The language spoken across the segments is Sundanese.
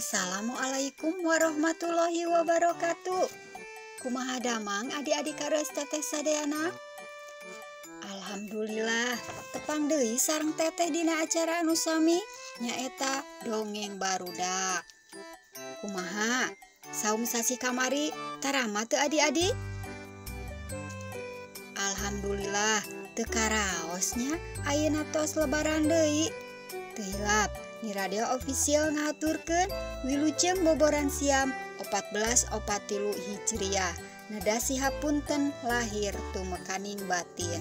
Assalamualaikum warahmatullahi wabarakatuh. Kumaha damang adik-adik kares teteh sadayana? Alhamdulillah, tepang deui sareng teteh dina acara anu sami nyaeta dongeng barudak. Kumaha? Saum sasi kamari tarama teu adik-adik? Alhamdulillah, teu karaosnya ayeuna tos lebaran deui. Teu hilap Ni Radio Official ngaturkeun wilujeng boboran siam 1443 Hijriah. Nedasi hapunten lahir tumekaning batin.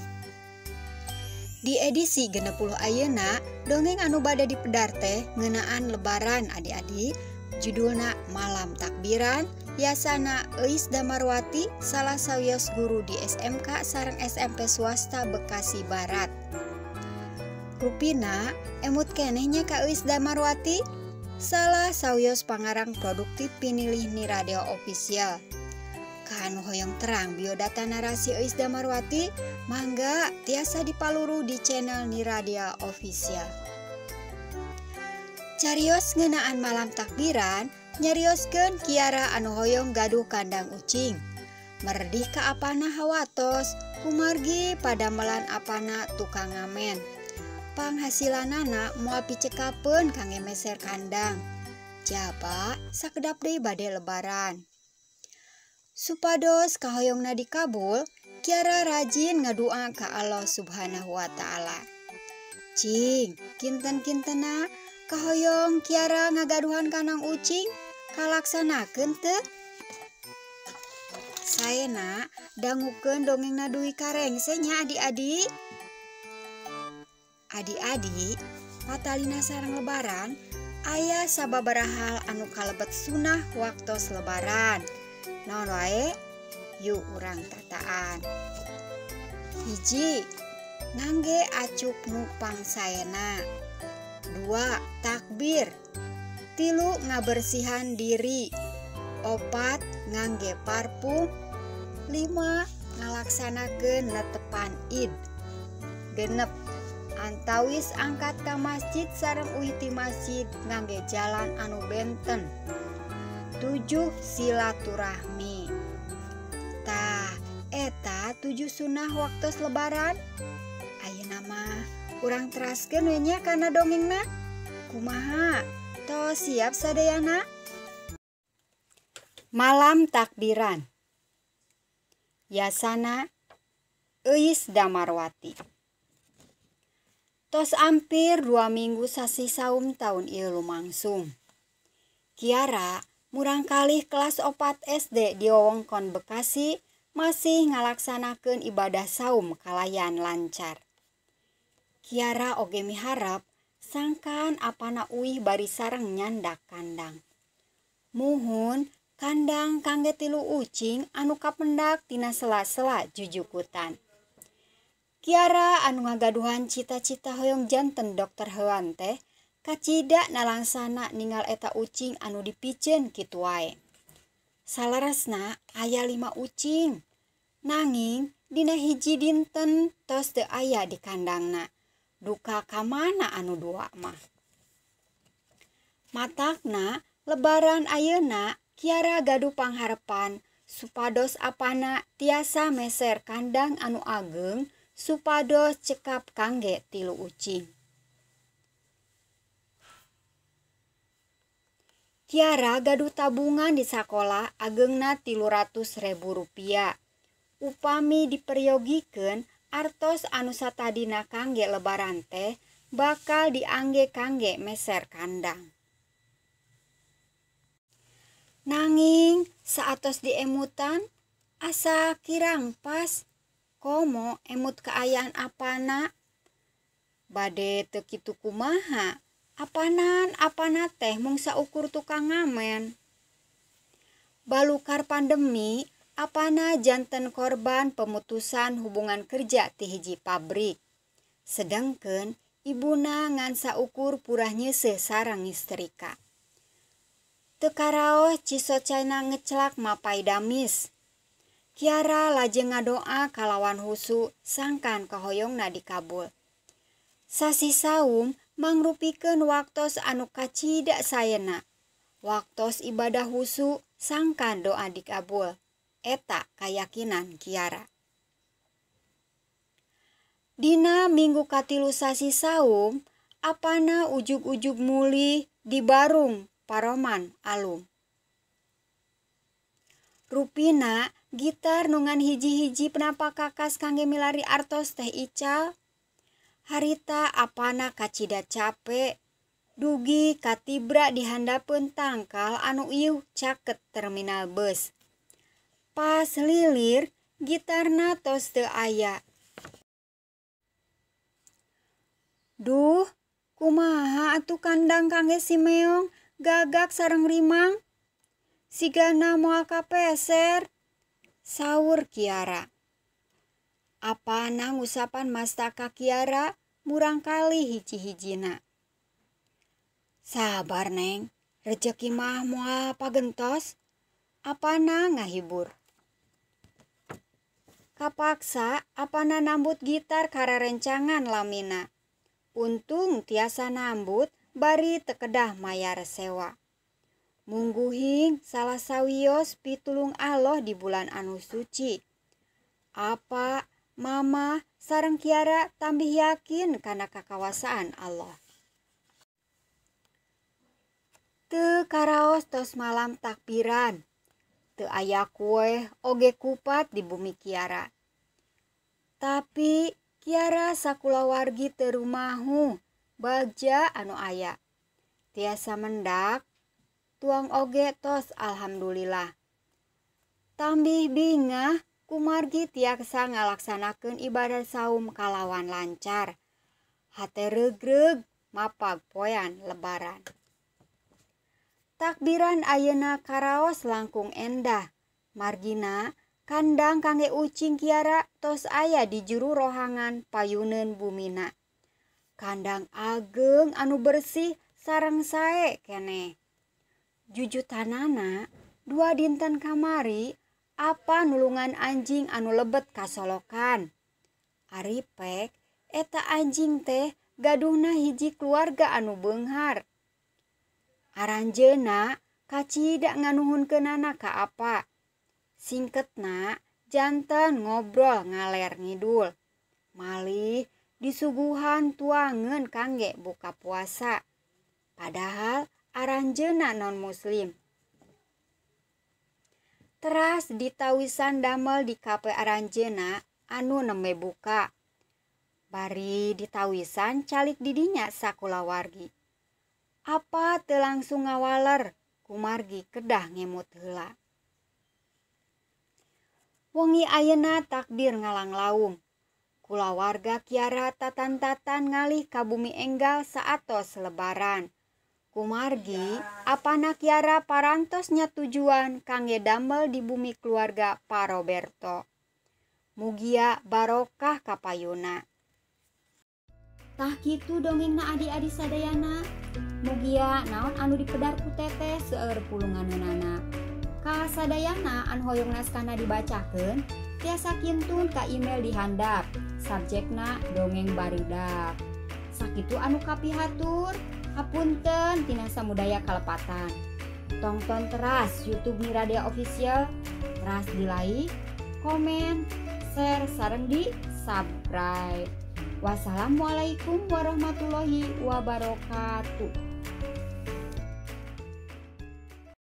Di edisi 60 ayeuna, dongeng anu bade dipedar teh ngeunaan lebaran adik-adik. Judulna Malam Takbiran, yasana Euis Damarwati, salah sawios guru di SMK sareng SMP swasta Bekasi Barat. Rupina emut kenehnya ka Euis Damarwati, salah sawios pangarang produktif pinilih Ni Radio Official. Kanu hoyong terang biodata narasi Euis Damarwati, mangga tiasa dipaluru di channel Ni Radio Official. Carios ngeunaan Malam Takbiran, nyarioskeun Kiara anu hoyong gaduh kandang ucing. Merdih ka apana hawatos, kumargi padamelan apana tukang ngamen. Panghasilanana moal picekapeun kangge meser kandang. Jaba sakedap deui bade lebaran. Supados kahoyongna dikabul, Kiara rajin ngadua ka Allah Subhanahu wa taala. Cing, kinten-kintena kahoyong Kiara ngagaduhan kandang ucing, kalaksanakeun teu? Saena dangukeun dongengna duwi karengse nya adik-adik. Adik-adik, patalina sareng lebaran, aya sababaraha hal anu kalebet sunah waktos lebaran. Naon wae? Yuk urang tataan. Hiji, ngangge acuk nu pangsaena. 2. Takbir. 3. Ngabersihan diri. 4. Ngangge parfum. 5. Ngalaksanakeun netepan Id. 6. Antawis angkat ka masjid sareng uhiti masjid ngangge jalan anu benten. 7. Silaturahmi. Tah, eta 7 sunah waktos lebaran. Ayeuna mah urang teraskeun we nya kana dongengna. Kumaha? Tos siap sadayana? Malam Takbiran, yasana Euis Damarwati. Tos ampir 2 minggu sasi saum tahun ieu lumangsung. Kiara murang kalih kelas 4 SD di wewengkon Bekasi masih ngalaksanakeun ibadah saum kalayan lancar. Kiara oge miharep sangkan apana uih bari sareng nyandak kandang. Muhun kandang kangge 3 ucing anu kapendak tina sela-sela jujukutan. Kiara anu ngagaduhan cita-cita hoyong janten dokter hewan teh kacida nalangsana ningal eta ucing anu dipiceun kitu wae. Salaresna aya 5 ucing. Nanging dina hiji dinten tos teu aya di kandangna. Duka ka mana anu 2 mah. Matakna lebaran ayeuna Kiara gaduh pangharepan supados apana tiasa meser kandang anu ageng supados cekap kangge 3 ucing. Kiara gaduh tabungan di sakola agengna Rp300.000. Upami diperyogikeun artos anu satadina kangge lebaran teh bakal diangge kangge meser kandang. Nanging saatos diemutan asa kirang pas komo emut kaayaan apana. Bade teu kitu kumaha? Apana teh mung saukur tukang ngamen. Balukar pandemi, apana janten korban pemutusan hubungan kerja ti hiji pabrik. Sedengkeun ibuna ngan saukur purah nyeuseuh sareng istrika. Teu karaos cisocana ngecelak mapai damis. Kiara lajeng ngadoa kalawan husu sangkan kahoyongna dikabul. Sasi saum mangrupikeun waktos anu kacida sayeuna. Waktos ibadah husu sangkan doa dikabul. Eta kayakinan Kiara. Dina minggu katilu sasi saum, apana ujug-ujug muli di barung paroman alum. Rupina gitar nungan hiji-hiji penapa kakas kangge milari artos teh ical. Harita apana kacida capek. Dugi katibra dihandapeun tangkal anu ieuh caket terminal bus. Pas lilir gitarna tos teu aya. Duh, kumaha atuh kandang kangge si meong gagak sareng rimang? Sigana moal kapeser, saur Kiara. Apana ngusapan mastaka Kiara murangkali hiji-hijina. Sabar neng, rejeki mah moal pagentos. Apana ngahibur. Kapaksa apana nambut gitar kararencangan lamina. Untung tiasa nambut bari tekedah mayar sewa. Mungguhing salah sawios pitulung Allah di bulan anu suci. Apa, mama, sareng Kiara tambih yakin kana kakawasaan Allah. Teu karaos tos malam takbiran. Teu aya kue oge kupat di bumi Kiara. Tapi Kiara sakulawargi teu rumahu bagja anu aya. Tiasa mendak, tuang oge tos alhamdulillah. Tambih bingah kumargi tiasa ngalaksanakeun ibadah saum kalawan lancar. Hate regreg mapag poean lebaran. Takbiran ayeuna karaos langkung endah. Margina kandang kangge ucing Kiara tos aya di juru rohangan payuneun bumina. Kandang ageng anu bersih sareng sae keneh. Jujutanana 2 dinten kamari apa nulungan anjing anu lebet kasolokan. Ari pek eta anjing teh gaduhna hiji keluarga anu beunghar. Aranjeuna kacida nganuhunkeunana ka apa. Singketna janten ngobrol ngaler ngidul. Malih disuguhan tuangeun kangge buka puasa. Padahal aranjeuna non muslim. Teras ditawisan damel di kape aranjeuna anu nembe buka. Bari ditawisan calik didinya sakulawargi. Apa teu langsung ngawaler kumargi kedah ngemut heula. Wengi ayeuna takbir ngalanglaung. Kulawarga Kiara tatan-tatan ngalih ka bumi enggal saatos lebaran. Kumargi apana Kiara parantos nya tujuan kangge damel di bumi keluarga Pak Roberto. Mugia barokah ka payuna. Tah kitu dongengna adi-adi sadayana. Mugia naon anu dipedar ku teteh seueur pulunganeunana. Ka sadayana anu hoyong naskahna dibacakeun tiasa kintun ka email di handap. Subjekna dongeng barudak. Sakitu anu kapihatur, hapunten tina samudaya kalepatan. Tonton teras YouTube Miradia Official, teras di like, komen, share sareng di subscribe. Wassalamualaikum warahmatullahi wabarakatuh.